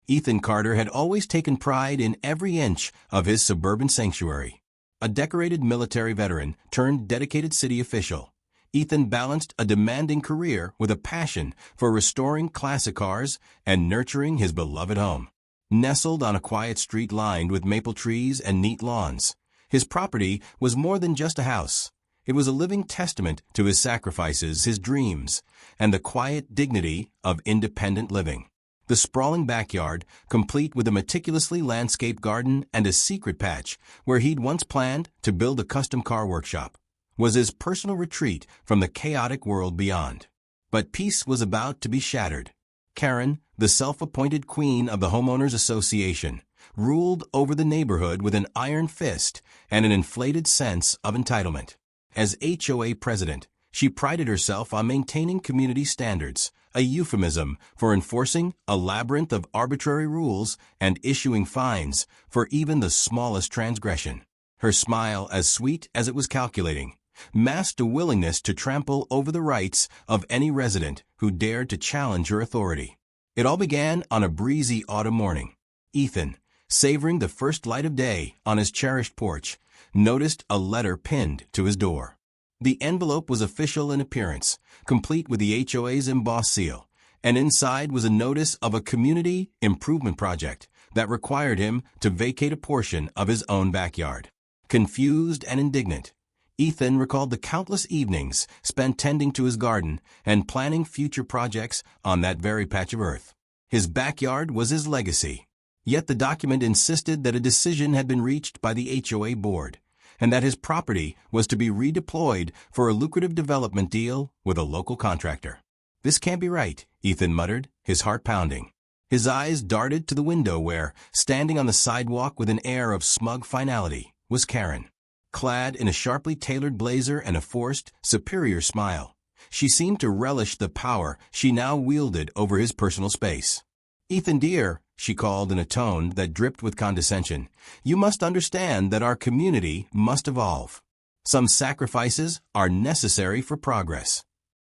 Ethan Carter had always taken pride in every inch of his suburban sanctuary. A decorated military veteran turned dedicated city official, Ethan balanced a demanding career with a passion for restoring classic cars and nurturing his beloved home. Nestled on a quiet street lined with maple trees and neat lawns, his property was more than just a house. It was a living testament to his sacrifices, his dreams, and the quiet dignity of independent living. The sprawling backyard, complete with a meticulously landscaped garden and a secret patch where he'd once planned to build a custom car workshop, was his personal retreat from the chaotic world beyond. But peace was about to be shattered. Karen, the self-appointed queen of the Homeowners Association, ruled over the neighborhood with an iron fist and an inflated sense of entitlement. As HOA president, she prided herself on maintaining community standards, a euphemism for enforcing a labyrinth of arbitrary rules and issuing fines for even the smallest transgression. Her smile, as sweet as it was calculating, masked a willingness to trample over the rights of any resident who dared to challenge her authority. It all began on a breezy autumn morning. Ethan, savoring the first light of day on his cherished porch, noticed a letter pinned to his door. The envelope was official in appearance, complete with the HOA's embossed seal, and inside was a notice of a community improvement project that required him to vacate a portion of his own backyard. Confused and indignant, Ethan recalled the countless evenings spent tending to his garden and planning future projects on that very patch of earth. His backyard was his legacy. Yet the document insisted that a decision had been reached by the HOA board, and that his property was to be redeployed for a lucrative development deal with a local contractor. "This can't be right," Ethan muttered, his heart pounding. His eyes darted to the window where, standing on the sidewalk with an air of smug finality, was Karen. Clad in a sharply tailored blazer and a forced, superior smile, she seemed to relish the power she now wielded over his personal space. "Ethan, dear," she called in a tone that dripped with condescension, "you must understand that our community must evolve. Some sacrifices are necessary for progress."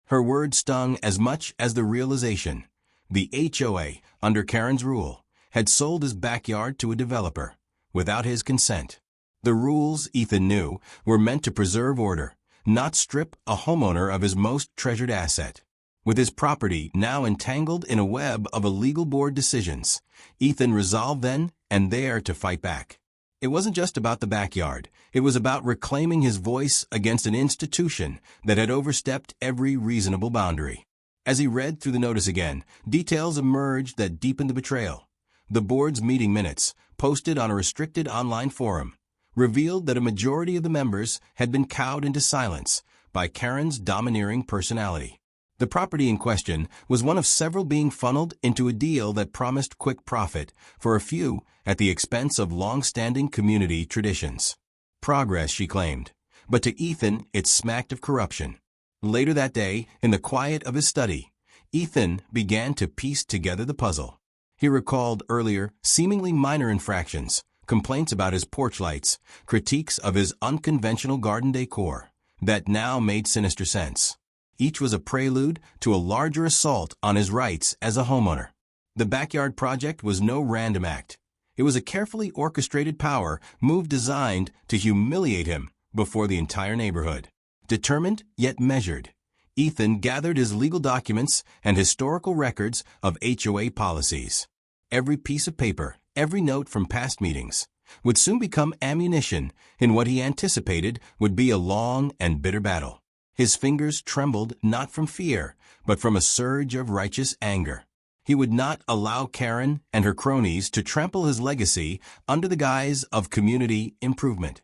Her words stung as much as the realization. The HOA, under Karen's rule, had sold his backyard to a developer, without his consent. The rules, Ethan knew, were meant to preserve order, not strip a homeowner of his most treasured asset. With his property now entangled in a web of illegal board decisions, Ethan resolved then and there to fight back. It wasn't just about the backyard. It was about reclaiming his voice against an institution that had overstepped every reasonable boundary. As he read through the notice again, details emerged that deepened the betrayal. The board's meeting minutes, posted on a restricted online forum, revealed that a majority of the members had been cowed into silence by Karen's domineering personality. The property in question was one of several being funneled into a deal that promised quick profit for a few at the expense of long-standing community traditions. Progress, she claimed, but to Ethan it smacked of corruption. Later that day, in the quiet of his study, Ethan began to piece together the puzzle. He recalled earlier, seemingly minor infractions, complaints about his porch lights, critiques of his unconventional garden decor, that now made sinister sense. Each was a prelude to a larger assault on his rights as a homeowner. The backyard project was no random act. It was a carefully orchestrated power move designed to humiliate him before the entire neighborhood. Determined yet measured, Ethan gathered his legal documents and historical records of HOA policies. Every piece of paper, every note from past meetings, would soon become ammunition in what he anticipated would be a long and bitter battle. His fingers trembled not from fear, but from a surge of righteous anger. He would not allow Karen and her cronies to trample his legacy under the guise of community improvement.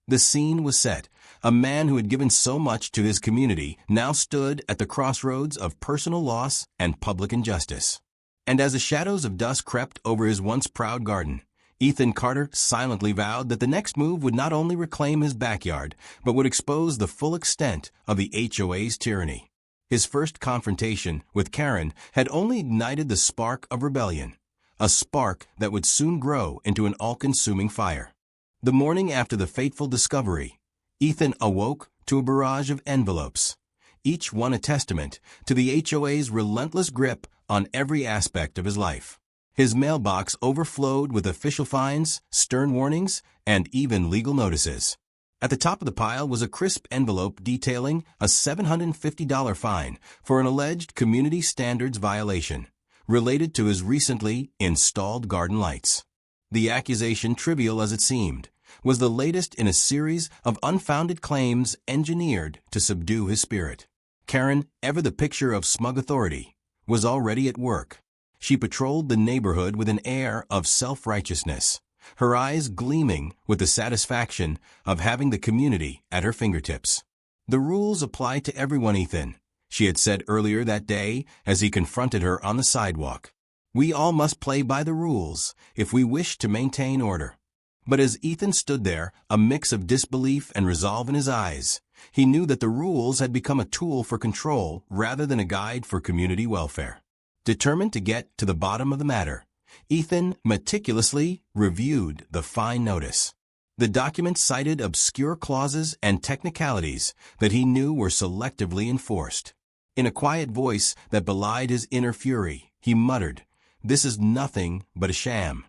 The scene was set. A man who had given so much to his community now stood at the crossroads of personal loss and public injustice. And as the shadows of dusk crept over his once proud garden, Ethan Carter silently vowed that the next move would not only reclaim his backyard, but would expose the full extent of the HOA's tyranny. His first confrontation with Karen had only ignited the spark of rebellion, a spark that would soon grow into an all-consuming fire. The morning after the fateful discovery, Ethan awoke to a barrage of envelopes, each one a testament to the HOA's relentless grip on every aspect of his life. His mailbox overflowed with official fines, stern warnings, and even legal notices. At the top of the pile was a crisp envelope detailing a $750 fine for an alleged community standards violation related to his recently installed garden lights. The accusation, trivial as it seemed, was the latest in a series of unfounded claims engineered to subdue his spirit. Karen, ever the picture of smug authority, was already at work. She patrolled the neighborhood with an air of self-righteousness, her eyes gleaming with the satisfaction of having the community at her fingertips. "The rules apply to everyone, Ethan," she had said earlier that day as he confronted her on the sidewalk. "We all must play by the rules if we wish to maintain order." But as Ethan stood there, a mix of disbelief and resolve in his eyes, he knew that the rules had become a tool for control rather than a guide for community welfare. Determined to get to the bottom of the matter, Ethan meticulously reviewed the fine notice. The document cited obscure clauses and technicalities that he knew were selectively enforced. In a quiet voice that belied his inner fury, he muttered, "This is nothing but a sham."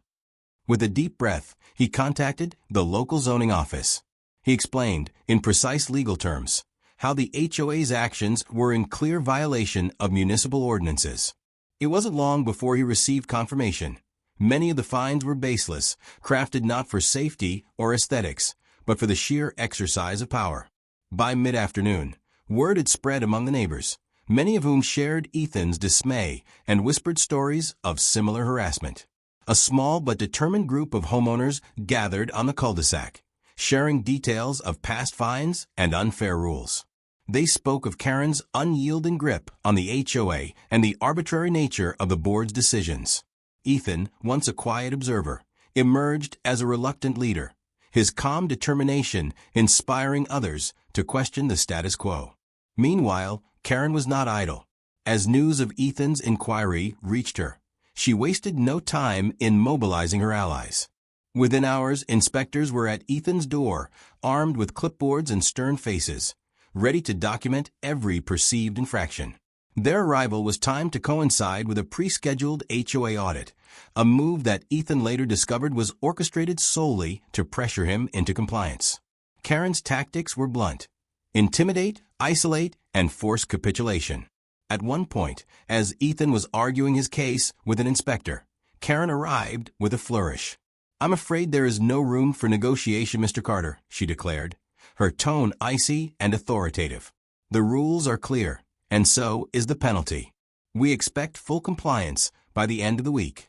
With a deep breath, he contacted the local zoning office. He explained, in precise legal terms, how the HOA's actions were in clear violation of municipal ordinances. It wasn't long before he received confirmation. Many of the fines were baseless, crafted not for safety or aesthetics, but for the sheer exercise of power. By mid-afternoon, word had spread among the neighbors, many of whom shared Ethan's dismay and whispered stories of similar harassment. A small but determined group of homeowners gathered on the cul-de-sac, sharing details of past fines and unfair rules. They spoke of Karen's unyielding grip on the HOA and the arbitrary nature of the board's decisions. Ethan, once a quiet observer, emerged as a reluctant leader, his calm determination inspiring others to question the status quo. Meanwhile, Karen was not idle. As news of Ethan's inquiry reached her, she wasted no time in mobilizing her allies. Within hours, inspectors were at Ethan's door, armed with clipboards and stern faces, ready to document every perceived infraction. Their arrival was timed to coincide with a pre-scheduled HOA audit, a move that Ethan later discovered was orchestrated solely to pressure him into compliance. Karen's tactics were blunt: intimidate, isolate, and force capitulation. At one point, as Ethan was arguing his case with an inspector, Karen arrived with a flourish. "I'm afraid there is no room for negotiation, Mr. Carter," she declared, her tone icy and authoritative. "The rules are clear, and so is the penalty. We expect full compliance by the end of the week."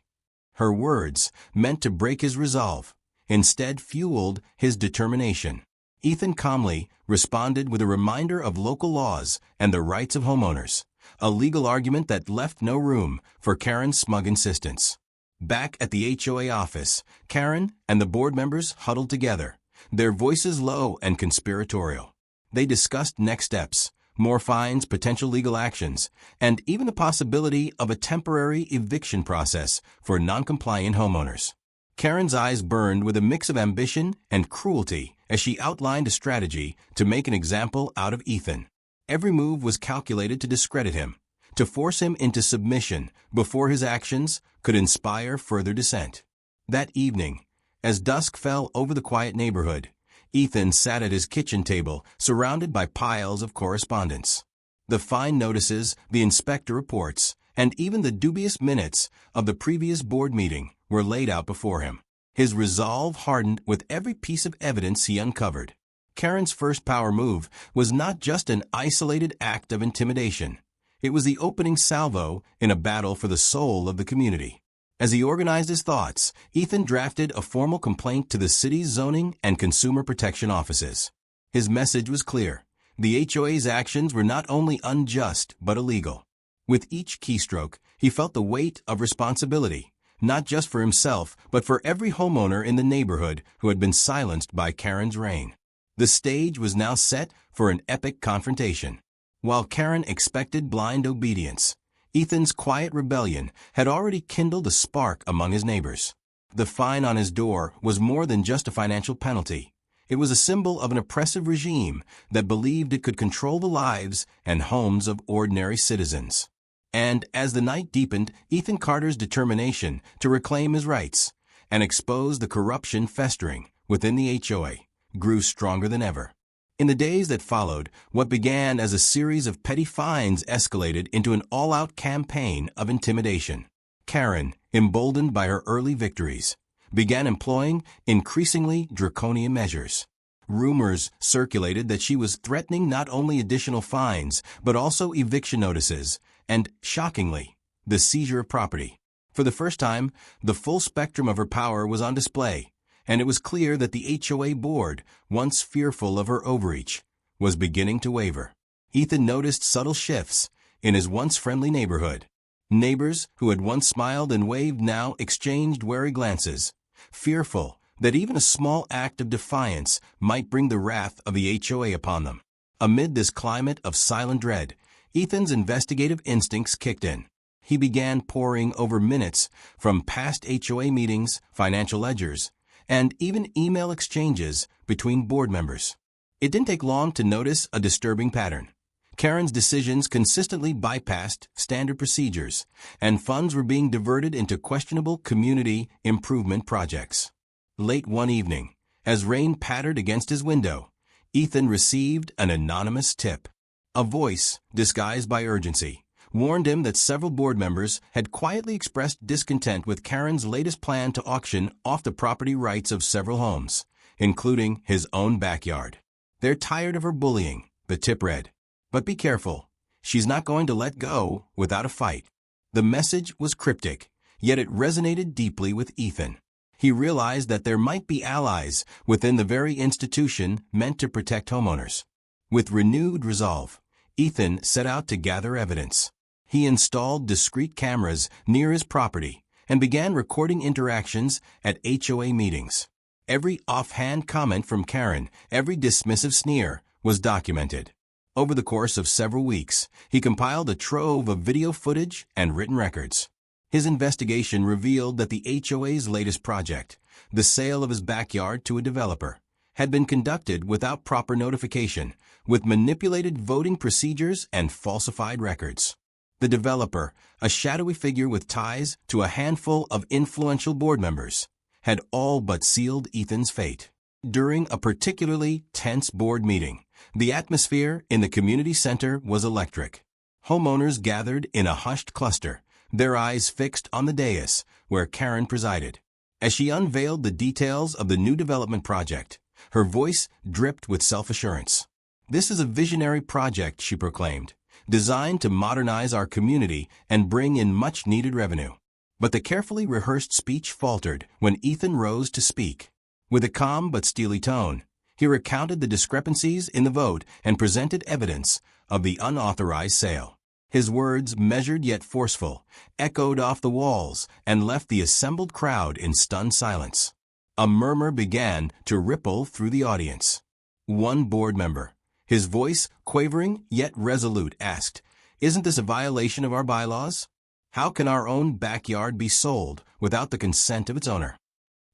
Her words, meant to break his resolve, instead fueled his determination. Ethan calmly responded with a reminder of local laws and the rights of homeowners, a legal argument that left no room for Karen's smug insistence. Back at the HOA office, Karen and the board members huddled together, their voices low and conspiratorial. They discussed next steps, more fines, potential legal actions, and even the possibility of a temporary eviction process for non-compliant homeowners. Karen's eyes burned with a mix of ambition and cruelty as she outlined a strategy to make an example out of Ethan. Every move was calculated to discredit him, to force him into submission before his actions could inspire further dissent. That evening, as dusk fell over the quiet neighborhood, Ethan sat at his kitchen table, surrounded by piles of correspondence. The fine notices, the inspector reports, and even the dubious minutes of the previous board meeting were laid out before him. His resolve hardened with every piece of evidence he uncovered. Karen's first power move was not just an isolated act of intimidation. It was the opening salvo in a battle for the soul of the community. As he organized his thoughts, Ethan drafted a formal complaint to the city's zoning and consumer protection offices. His message was clear. The HOA's actions were not only unjust but illegal. With each keystroke, he felt the weight of responsibility, not just for himself, but for every homeowner in the neighborhood who had been silenced by Karen's reign. The stage was now set for an epic confrontation. While Karen expected blind obedience, Ethan's quiet rebellion had already kindled a spark among his neighbors. The fine on his door was more than just a financial penalty. It was a symbol of an oppressive regime that believed it could control the lives and homes of ordinary citizens. And as the night deepened, Ethan Carter's determination to reclaim his rights and expose the corruption festering within the HOA grew stronger than ever. In the days that followed, what began as a series of petty fines escalated into an all-out campaign of intimidation. Karen, emboldened by her early victories, began employing increasingly draconian measures. Rumors circulated that she was threatening not only additional fines, but also eviction notices and, shockingly, the seizure of property. For the first time, the full spectrum of her power was on display, and it was clear that the HOA board, once fearful of her overreach, was beginning to waver. Ethan noticed subtle shifts in his once friendly neighborhood. Neighbors who had once smiled and waved now exchanged wary glances, fearful that even a small act of defiance might bring the wrath of the HOA upon them. Amid this climate of silent dread, Ethan's investigative instincts kicked in. He began poring over minutes from past HOA meetings, financial ledgers, and even email exchanges between board members. It didn't take long to notice a disturbing pattern. Karen's decisions consistently bypassed standard procedures, and funds were being diverted into questionable community improvement projects. Late one evening, as rain pattered against his window, Ethan received an anonymous tip. A voice, disguised by urgency, warned him that several board members had quietly expressed discontent with Karen's latest plan to auction off the property rights of several homes, including his own backyard. "They're tired of her bullying," the tip read. "But be careful. She's not going to let go without a fight." The message was cryptic, yet it resonated deeply with Ethan. He realized that there might be allies within the very institution meant to protect homeowners. With renewed resolve, Ethan set out to gather evidence. He installed discreet cameras near his property and began recording interactions at HOA meetings. Every offhand comment from Karen, every dismissive sneer, was documented. Over the course of several weeks, he compiled a trove of video footage and written records. His investigation revealed that the HOA's latest project, the sale of his backyard to a developer, had been conducted without proper notification, with manipulated voting procedures and falsified records. The developer, a shadowy figure with ties to a handful of influential board members, had all but sealed Ethan's fate. During a particularly tense board meeting, the atmosphere in the community center was electric. Homeowners gathered in a hushed cluster, their eyes fixed on the dais where Karen presided. As she unveiled the details of the new development project, her voice dripped with self-assurance. "This is a visionary project," she proclaimed, "designed to modernize our community and bring in much-needed revenue." But the carefully rehearsed speech faltered when Ethan rose to speak. With a calm but steely tone, he recounted the discrepancies in the vote and presented evidence of the unauthorized sale. His words, measured yet forceful, echoed off the walls and left the assembled crowd in stunned silence. A murmur began to ripple through the audience. One board member, his voice quavering yet resolute, asked, "Isn't this a violation of our bylaws? How can our own backyard be sold without the consent of its owner?"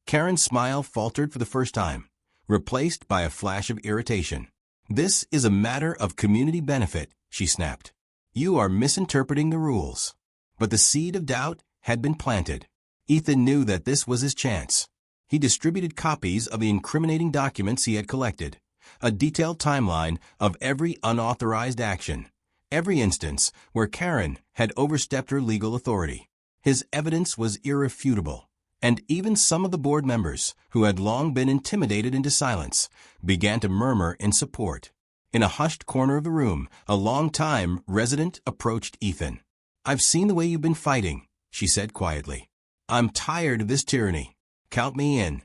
Karen's smile faltered for the first time, replaced by a flash of irritation. "This is a matter of community benefit," she snapped. "You are misinterpreting the rules." But the seed of doubt had been planted. Ethan knew that this was his chance. He distributed copies of the incriminating documents he had collected, a detailed timeline of every unauthorized action, every instance where Karen had overstepped her legal authority. His evidence was irrefutable, and even some of the board members, who had long been intimidated into silence, began to murmur in support. In a hushed corner of the room, a long-time resident approached Ethan. "I've seen the way you've been fighting," she said quietly. "I'm tired of this tyranny. Count me in."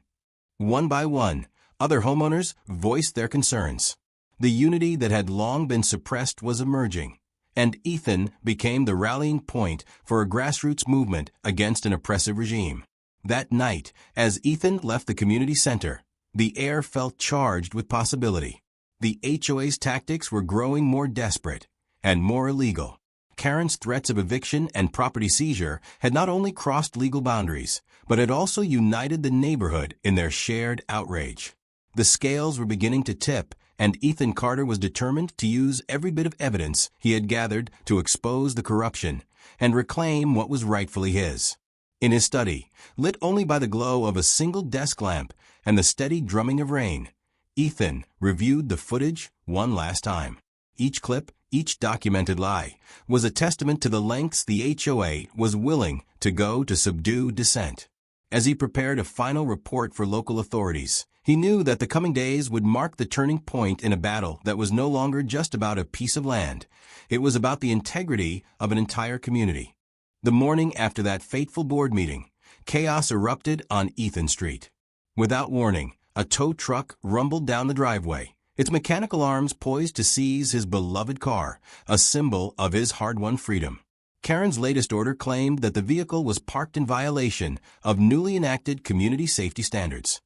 One by one, other homeowners voiced their concerns. The unity that had long been suppressed was emerging, and Ethan became the rallying point for a grassroots movement against an oppressive regime. That night, as Ethan left the community center, the air felt charged with possibility. The HOA's tactics were growing more desperate and more illegal. Karen's threats of eviction and property seizure had not only crossed legal boundaries, but had also united the neighborhood in their shared outrage. The scales were beginning to tip, and Ethan Carter was determined to use every bit of evidence he had gathered to expose the corruption and reclaim what was rightfully his. In his study, lit only by the glow of a single desk lamp and the steady drumming of rain, Ethan reviewed the footage one last time. Each clip, each documented lie, was a testament to the lengths the HOA was willing to go to subdue dissent. As he prepared a final report for local authorities, he knew that the coming days would mark the turning point in a battle that was no longer just about a piece of land. It was about the integrity of an entire community. The morning after that fateful board meeting, chaos erupted on Ethan Street. Without warning, a tow truck rumbled down the driveway, its mechanical arms poised to seize his beloved car, a symbol of his hard-won freedom. Karen's latest order claimed that the vehicle was parked in violation of newly enacted community safety standards.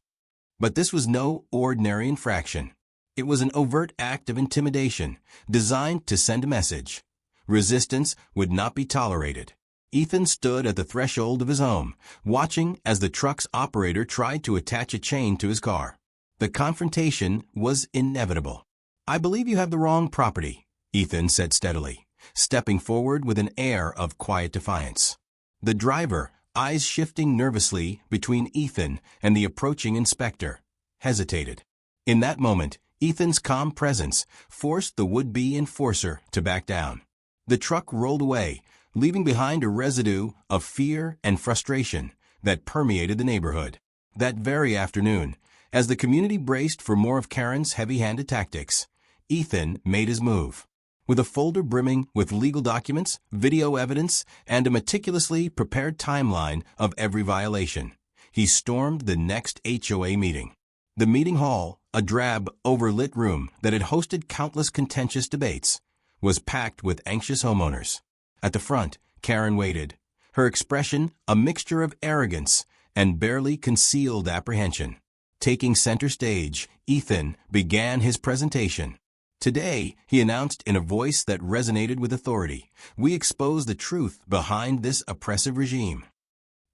But this was no ordinary infraction. It was an overt act of intimidation designed to send a message. Resistance would not be tolerated. Ethan stood at the threshold of his home, watching as the truck's operator tried to attach a chain to his car. The confrontation was inevitable. "I believe you have the wrong property," Ethan said steadily, stepping forward with an air of quiet defiance. The driver, eyes shifting nervously between Ethan and the approaching inspector, hesitated. In that moment, Ethan's calm presence forced the would-be enforcer to back down. The truck rolled away, leaving behind a residue of fear and frustration that permeated the neighborhood. That very afternoon, as the community braced for more of Karen's heavy-handed tactics, Ethan made his move. With a folder brimming with legal documents, video evidence, and a meticulously prepared timeline of every violation, he stormed the next HOA meeting. The meeting hall, a drab, overlit room that had hosted countless contentious debates, was packed with anxious homeowners. At the front, Karen waited, her expression a mixture of arrogance and barely concealed apprehension. Taking center stage, Ethan began his presentation. "Today," he announced in a voice that resonated with authority, "we expose the truth behind this oppressive regime."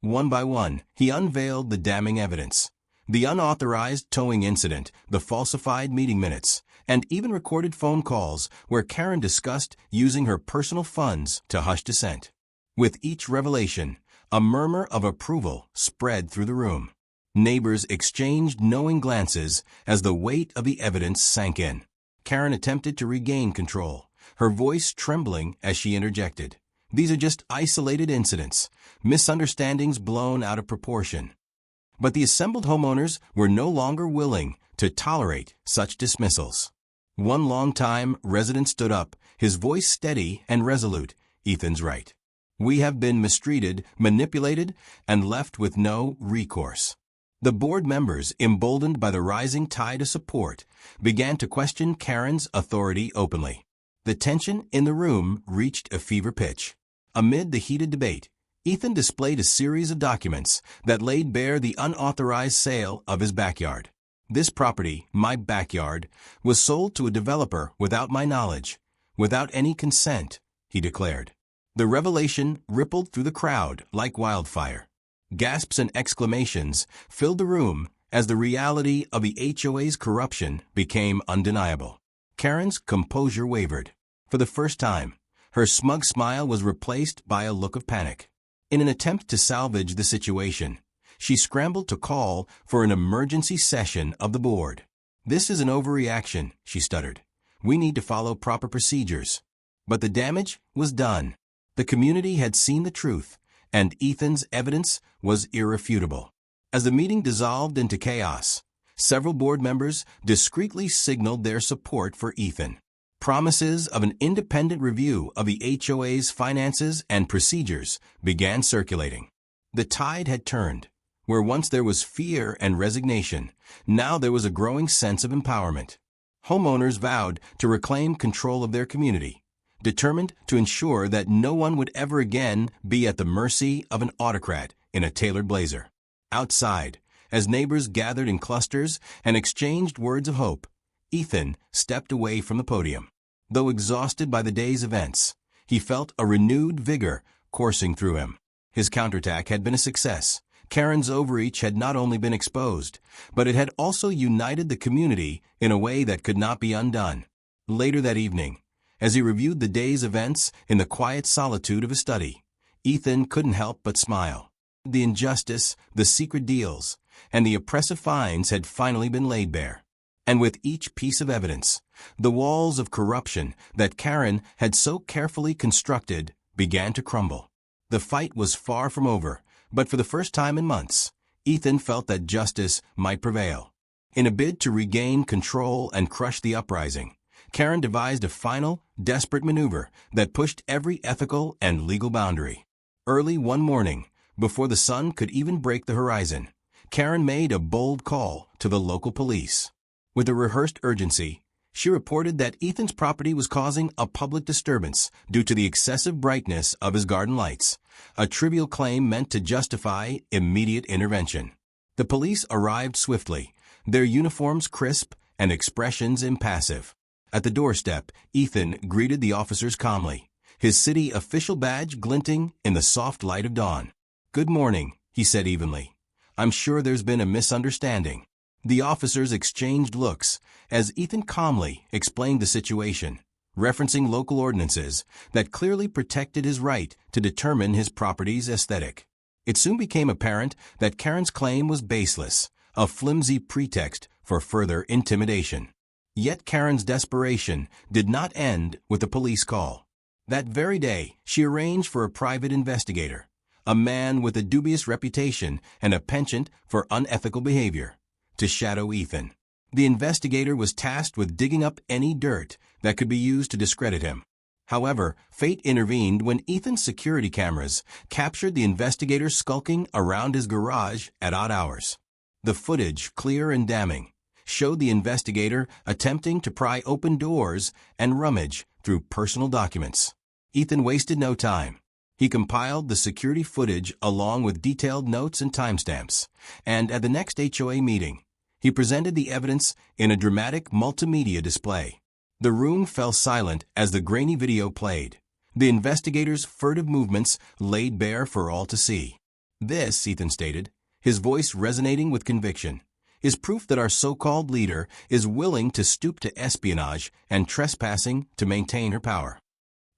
One by one, he unveiled the damning evidence. The unauthorized towing incident, the falsified meeting minutes, and even recorded phone calls where Karen discussed using her personal funds to hush dissent. With each revelation, a murmur of approval spread through the room. Neighbors exchanged knowing glances as the weight of the evidence sank in. Karen attempted to regain control, her voice trembling as she interjected. "These are just isolated incidents, misunderstandings blown out of proportion." But the assembled homeowners were no longer willing to tolerate such dismissals. One long-time resident stood up, his voice steady and resolute. "Ethan's right. We have been mistreated, manipulated, and left with no recourse." The board members, emboldened by the rising tide of support, began to question Karen's authority openly. The tension in the room reached a fever pitch. Amid the heated debate, Ethan displayed a series of documents that laid bare the unauthorized sale of his backyard. "This property, my backyard, was sold to a developer without my knowledge, without any consent," he declared. The revelation rippled through the crowd like wildfire. Gasps and exclamations filled the room as the reality of the HOA's corruption became undeniable. Karen's composure wavered. For the first time, her smug smile was replaced by a look of panic. In an attempt to salvage the situation, she scrambled to call for an emergency session of the board. "This is an overreaction," she stuttered. "We need to follow proper procedures." But the damage was done. The community had seen the truth, and Ethan's evidence was irrefutable. As the meeting dissolved into chaos, several board members discreetly signaled their support for Ethan. Promises of an independent review of the HOA's finances and procedures began circulating. The tide had turned. Where once there was fear and resignation, now there was a growing sense of empowerment. Homeowners vowed to reclaim control of their community, determined to ensure that no one would ever again be at the mercy of an autocrat in a tailored blazer. Outside, as neighbors gathered in clusters and exchanged words of hope, Ethan stepped away from the podium. Though exhausted by the day's events, he felt a renewed vigor coursing through him. His counterattack had been a success. Karen's overreach had not only been exposed, but it had also united the community in a way that could not be undone. Later that evening, As he reviewed the day's events in the quiet solitude of his study, Ethan couldn't help but smile. The injustice, the secret deals, and the oppressive fines had finally been laid bare. And with each piece of evidence, the walls of corruption that Karen had so carefully constructed began to crumble. The fight was far from over, but for the first time in months, Ethan felt that justice might prevail. In a bid to regain control and crush the uprising, Karen devised a final, desperate maneuver that pushed every ethical and legal boundary. Early one morning, before the sun could even break the horizon, Karen made a bold call to the local police. With a rehearsed urgency, she reported that Ethan's property was causing a public disturbance due to the excessive brightness of his garden lights, a trivial claim meant to justify immediate intervention. The police arrived swiftly, their uniforms crisp and expressions impassive. At the doorstep, Ethan greeted the officers calmly, his city official badge glinting in the soft light of dawn. "Good morning," he said evenly. "I'm sure there's been a misunderstanding." The officers exchanged looks as Ethan calmly explained the situation, referencing local ordinances that clearly protected his right to determine his property's aesthetic. It soon became apparent that Karen's claim was baseless, a flimsy pretext for further intimidation. Yet Karen's desperation did not end with the police call. That very day, she arranged for a private investigator, a man with a dubious reputation and a penchant for unethical behavior, to shadow Ethan. The investigator was tasked with digging up any dirt that could be used to discredit him. However, fate intervened when Ethan's security cameras captured the investigator skulking around his garage at odd hours. The footage, clear and damning, showed the investigator attempting to pry open doors and rummage through personal documents. Ethan wasted no time. He compiled the security footage along with detailed notes and timestamps, and at the next HOA meeting, he presented the evidence in a dramatic multimedia display. The room fell silent as the grainy video played, the investigator's furtive movements laid bare for all to see. "This," Ethan stated, his voice resonating with conviction, "is proof that our so-called leader is willing to stoop to espionage and trespassing to maintain her power."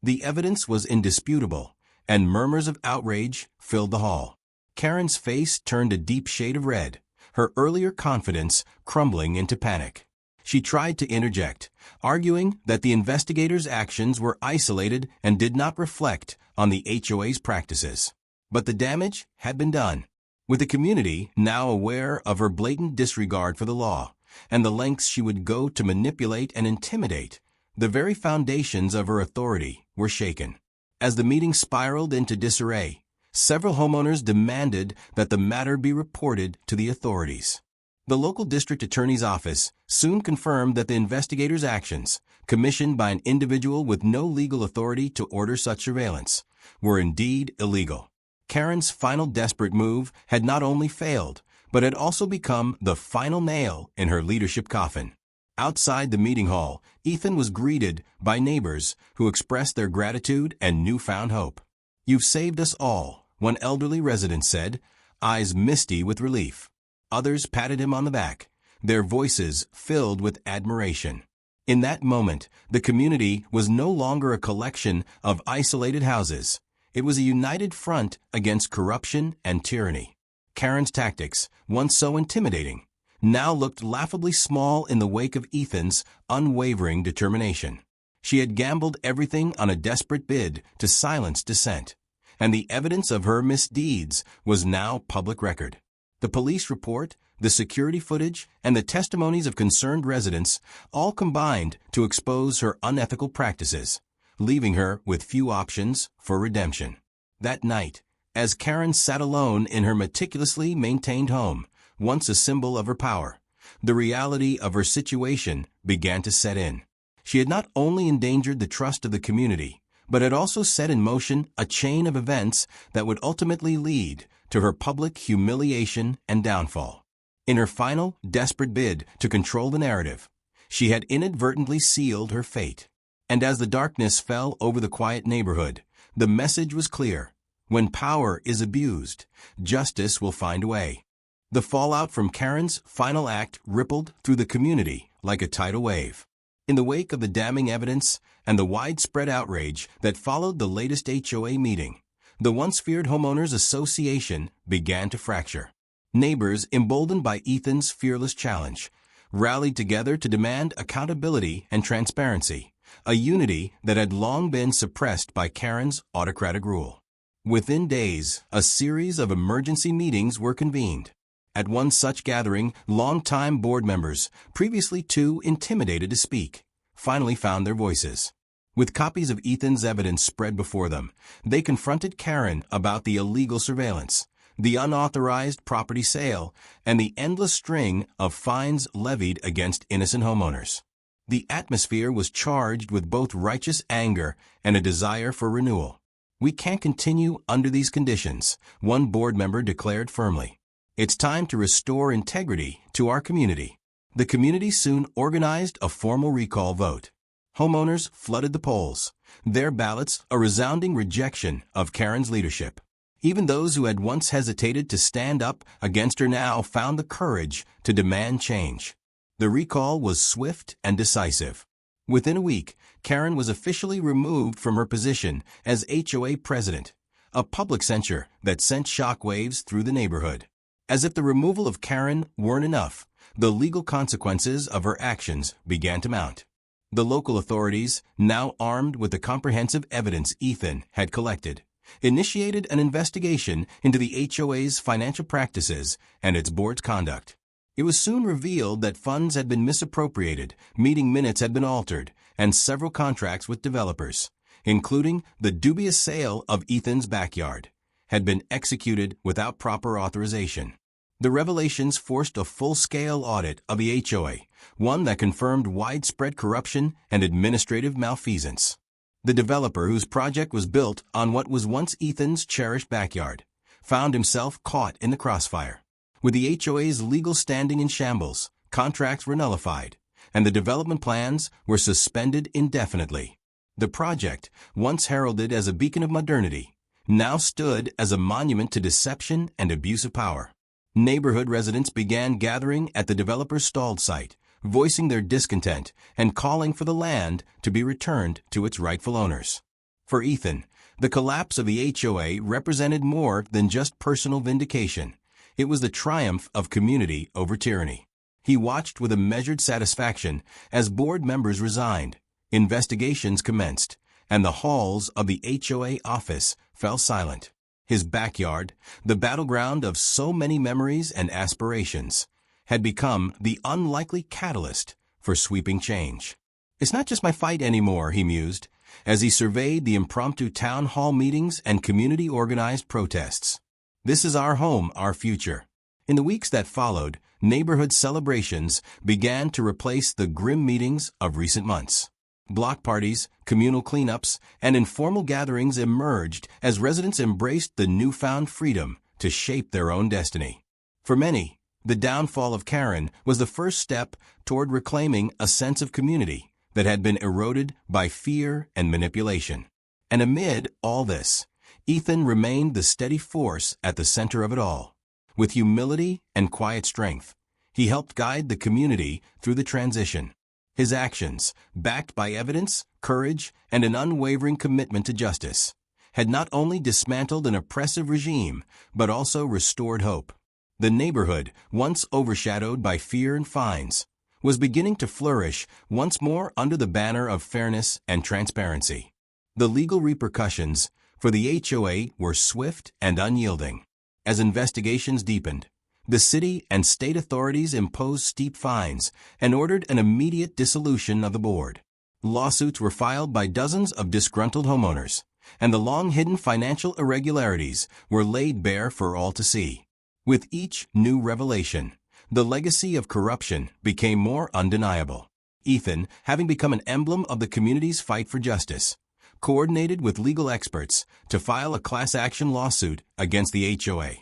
The evidence was indisputable, and murmurs of outrage filled the hall. Karen's face turned a deep shade of red, her earlier confidence crumbling into panic. She tried to interject, arguing that the investigators' actions were isolated and did not reflect on the HOA's practices. But the damage had been done. With the community now aware of her blatant disregard for the law and the lengths she would go to manipulate and intimidate, the very foundations of her authority were shaken. As the meeting spiraled into disarray, several homeowners demanded that the matter be reported to the authorities. The local district attorney's office soon confirmed that the investigators' actions, commissioned by an individual with no legal authority to order such surveillance, were indeed illegal. Karen's final desperate move had not only failed, but had also become the final nail in her leadership coffin. Outside the meeting hall, Ethan was greeted by neighbors who expressed their gratitude and newfound hope. "You've saved us all," one elderly resident said, eyes misty with relief. Others patted him on the back, their voices filled with admiration. In that moment, the community was no longer a collection of isolated houses. It was a united front against corruption and tyranny. Karen's tactics, once so intimidating, now looked laughably small in the wake of Ethan's unwavering determination. She had gambled everything on a desperate bid to silence dissent, and the evidence of her misdeeds was now public record. The police report, the security footage, and the testimonies of concerned residents all combined to expose her unethical practices, leaving her with few options for redemption. That night, as Karen sat alone in her meticulously maintained home, once a symbol of her power, the reality of her situation began to set in. She had not only endangered the trust of the community, but had also set in motion a chain of events that would ultimately lead to her public humiliation and downfall. In her final, desperate bid to control the narrative, she had inadvertently sealed her fate. And as the darkness fell over the quiet neighborhood, the message was clear. When power is abused, justice will find a way. The fallout from Karen's final act rippled through the community like a tidal wave. In the wake of the damning evidence and the widespread outrage that followed the latest HOA meeting, the once feared homeowners association began to fracture. Neighbors, emboldened by Ethan's fearless challenge, rallied together to demand accountability and transparency, a unity that had long been suppressed by Karen's autocratic rule. Within days, a series of emergency meetings were convened. At one such gathering, longtime board members, previously too intimidated to speak, finally found their voices. With copies of Ethan's evidence spread before them, they confronted Karen about the illegal surveillance, the unauthorized property sale, and the endless string of fines levied against innocent homeowners. The atmosphere was charged with both righteous anger and a desire for renewal. "We can't continue under these conditions," one board member declared firmly. "It's time to restore integrity to our community." The community soon organized a formal recall vote. Homeowners flooded the polls, their ballots a resounding rejection of Karen's leadership. Even those who had once hesitated to stand up against her now found the courage to demand change. The recall was swift and decisive. Within a week, Karen was officially removed from her position as HOA president, a public censure that sent shockwaves through the neighborhood. As if the removal of Karen weren't enough, the legal consequences of her actions began to mount. The local authorities, now armed with the comprehensive evidence Ethan had collected, initiated an investigation into the HOA's financial practices and its board's conduct. It was soon revealed that funds had been misappropriated, meeting minutes had been altered, and several contracts with developers, including the dubious sale of Ethan's backyard, had been executed without proper authorization. The revelations forced a full-scale audit of the HOA, one that confirmed widespread corruption and administrative malfeasance. The developer, whose project was built on what was once Ethan's cherished backyard, found himself caught in the crossfire. With the HOA's legal standing in shambles, contracts were nullified, and the development plans were suspended indefinitely. The project, once heralded as a beacon of modernity, now stood as a monument to deception and abuse of power. Neighborhood residents began gathering at the developer's stalled site, voicing their discontent and calling for the land to be returned to its rightful owners. For Ethan, the collapse of the HOA represented more than just personal vindication. It was the triumph of community over tyranny. He watched with a measured satisfaction as board members resigned, investigations commenced, and the halls of the HOA office fell silent. His backyard, the battleground of so many memories and aspirations, had become the unlikely catalyst for sweeping change. "It's not just my fight anymore," he mused, as he surveyed the impromptu town hall meetings and community-organized protests. "This is our home, our future." In the weeks that followed, neighborhood celebrations began to replace the grim meetings of recent months. Block parties, communal cleanups, and informal gatherings emerged as residents embraced the newfound freedom to shape their own destiny. For many, the downfall of Karen was the first step toward reclaiming a sense of community that had been eroded by fear and manipulation. And amid all this, Ethan remained the steady force at the center of it all. With humility and quiet strength, he helped guide the community through the transition. His actions, backed by evidence, courage, and an unwavering commitment to justice, had not only dismantled an oppressive regime, but also restored hope. The neighborhood, once overshadowed by fear and fines, was beginning to flourish once more under the banner of fairness and transparency. The legal repercussions for the HOA were swift and unyielding. As investigations deepened, the city and state authorities imposed steep fines and ordered an immediate dissolution of the board. Lawsuits were filed by dozens of disgruntled homeowners, and the long-hidden financial irregularities were laid bare for all to see. With each new revelation, the legacy of corruption became more undeniable. Ethan, having become an emblem of the community's fight for justice, coordinated with legal experts to file a class action lawsuit against the HOA.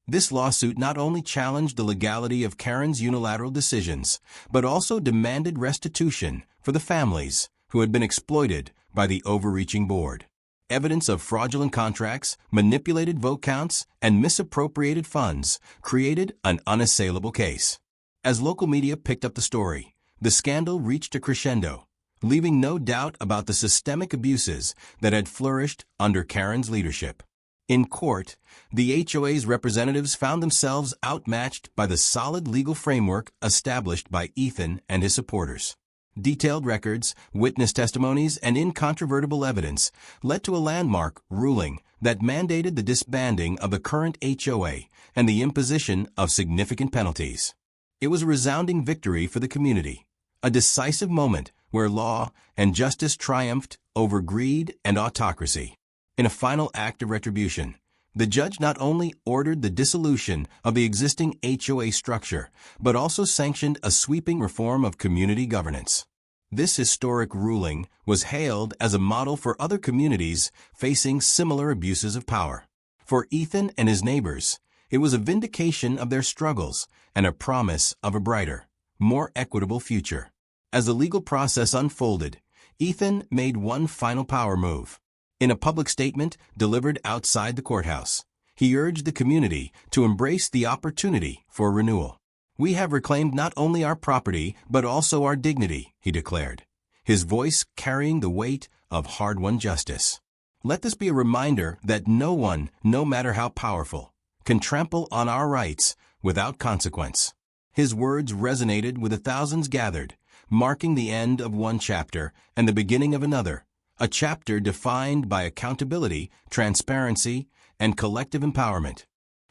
This lawsuit not only challenged the legality of Karen's unilateral decisions, but also demanded restitution for the families who had been exploited by the overreaching board. Evidence of fraudulent contracts, manipulated vote counts, and misappropriated funds created an unassailable case. As local media picked up the story, the scandal reached a crescendo, leaving no doubt about the systemic abuses that had flourished under Karen's leadership. In court, the HOA's representatives found themselves outmatched by the solid legal framework established by Ethan and his supporters. Detailed records, witness testimonies, and incontrovertible evidence led to a landmark ruling that mandated the disbanding of the current HOA and the imposition of significant penalties. It was a resounding victory for the community, a decisive moment where law and justice triumphed over greed and autocracy. In a final act of retribution, the judge not only ordered the dissolution of the existing HOA structure, but also sanctioned a sweeping reform of community governance. This historic ruling was hailed as a model for other communities facing similar abuses of power. For Ethan and his neighbors, it was a vindication of their struggles and a promise of a brighter, more equitable future. As the legal process unfolded, Ethan made one final power move. In a public statement delivered outside the courthouse, he urged the community to embrace the opportunity for renewal. "We have reclaimed not only our property, but also our dignity," he declared, his voice carrying the weight of hard-won justice. "Let this be a reminder that no one, no matter how powerful, can trample on our rights without consequence." His words resonated with the thousands gathered, marking the end of one chapter and the beginning of another, a chapter defined by accountability, transparency, and collective empowerment.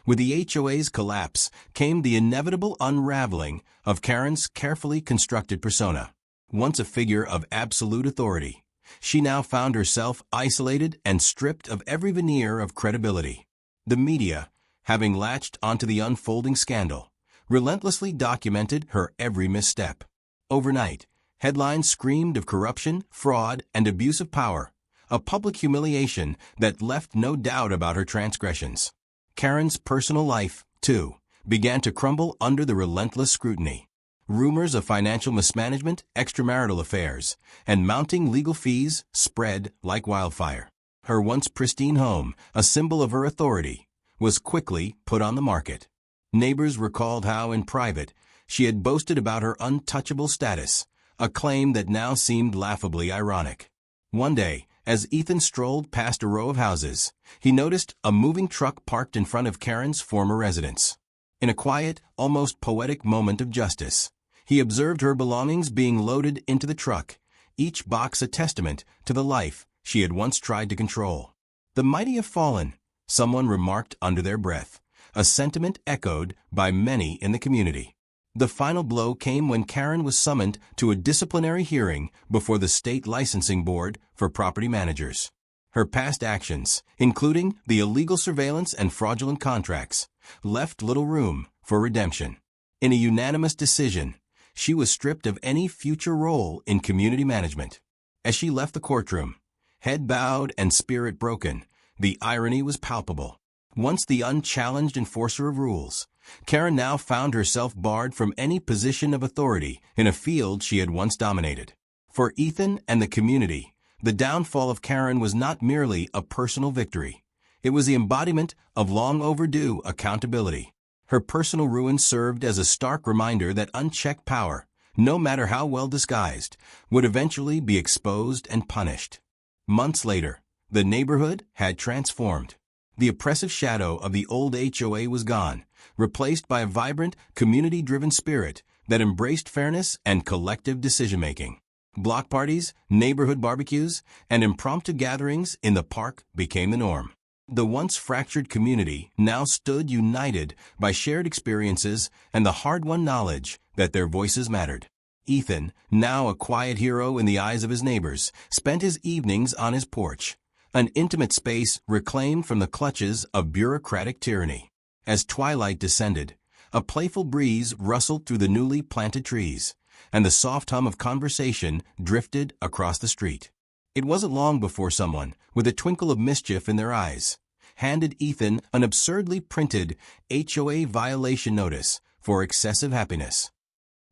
With the HOA's collapse came the inevitable unraveling of Karen's carefully constructed persona. Once a figure of absolute authority, she now found herself isolated and stripped of every veneer of credibility. The media, having latched onto the unfolding scandal, relentlessly documented her every misstep. Overnight, headlines screamed of corruption, fraud, and abuse of power, a public humiliation that left no doubt about her transgressions. Karen's personal life, too, began to crumble under the relentless scrutiny. Rumors of financial mismanagement, extramarital affairs, and mounting legal fees spread like wildfire. Her once pristine home, a symbol of her authority, was quickly put on the market. Neighbors recalled how, in private, she had boasted about her untouchable status, a claim that now seemed laughably ironic. One day, as Ethan strolled past a row of houses, he noticed a moving truck parked in front of Karen's former residence. In a quiet, almost poetic moment of justice, he observed her belongings being loaded into the truck, each box a testament to the life she had once tried to control. "The mighty have fallen," someone remarked under their breath, a sentiment echoed by many in the community. The final blow came when Karen was summoned to a disciplinary hearing before the state licensing board for property managers. Her past actions, including the illegal surveillance and fraudulent contracts, left little room for redemption. In a unanimous decision, she was stripped of any future role in community management. As she left the courtroom, head bowed and spirit broken, the irony was palpable. Once the unchallenged enforcer of rules, Karen now found herself barred from any position of authority in a field she had once dominated. For Ethan and the community, the downfall of Karen was not merely a personal victory. It was the embodiment of long overdue accountability. Her personal ruin served as a stark reminder that unchecked power, no matter how well disguised, would eventually be exposed and punished. Months later, the neighborhood had transformed. The oppressive shadow of the old HOA was gone, replaced by a vibrant, community-driven spirit that embraced fairness and collective decision-making. Block parties, neighborhood barbecues, and impromptu gatherings in the park became the norm. The once fractured community now stood united by shared experiences and the hard-won knowledge that their voices mattered. Ethan, now a quiet hero in the eyes of his neighbors, spent his evenings on his porch, an intimate space reclaimed from the clutches of bureaucratic tyranny. As twilight descended, a playful breeze rustled through the newly planted trees, and the soft hum of conversation drifted across the street. It wasn't long before someone, with a twinkle of mischief in their eyes, handed Ethan an absurdly printed HOA violation notice for excessive happiness.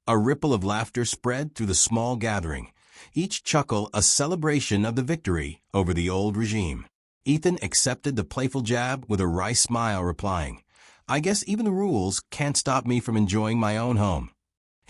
A ripple of laughter spread through the small gathering, each chuckle a celebration of the victory over the old regime. Ethan accepted the playful jab with a wry smile, replying, "I guess even the rules can't stop me from enjoying my own home."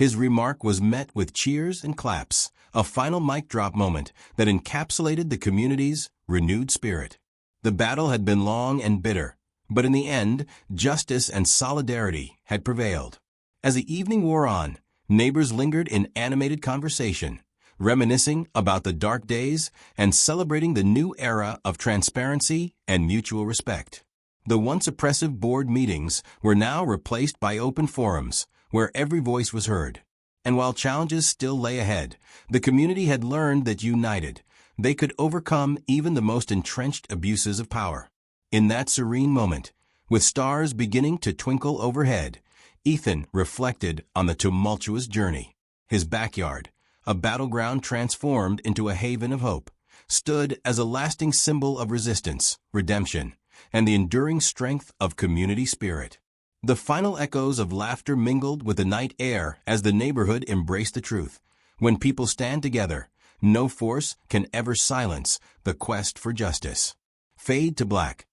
His remark was met with cheers and claps, a final mic drop moment that encapsulated the community's renewed spirit. The battle had been long and bitter, but in the end, justice and solidarity had prevailed. As the evening wore on, neighbors lingered in animated conversation, reminiscing about the dark days and celebrating the new era of transparency and mutual respect. The once oppressive board meetings were now replaced by open forums, where every voice was heard. And while challenges still lay ahead, the community had learned that united, they could overcome even the most entrenched abuses of power. In that serene moment, with stars beginning to twinkle overhead, Ethan reflected on the tumultuous journey. His backyard, a battleground transformed into a haven of hope, stood as a lasting symbol of resistance, redemption, and the enduring strength of community spirit. The final echoes of laughter mingled with the night air as the neighborhood embraced the truth. When people stand together, no force can ever silence the quest for justice. Fade to black.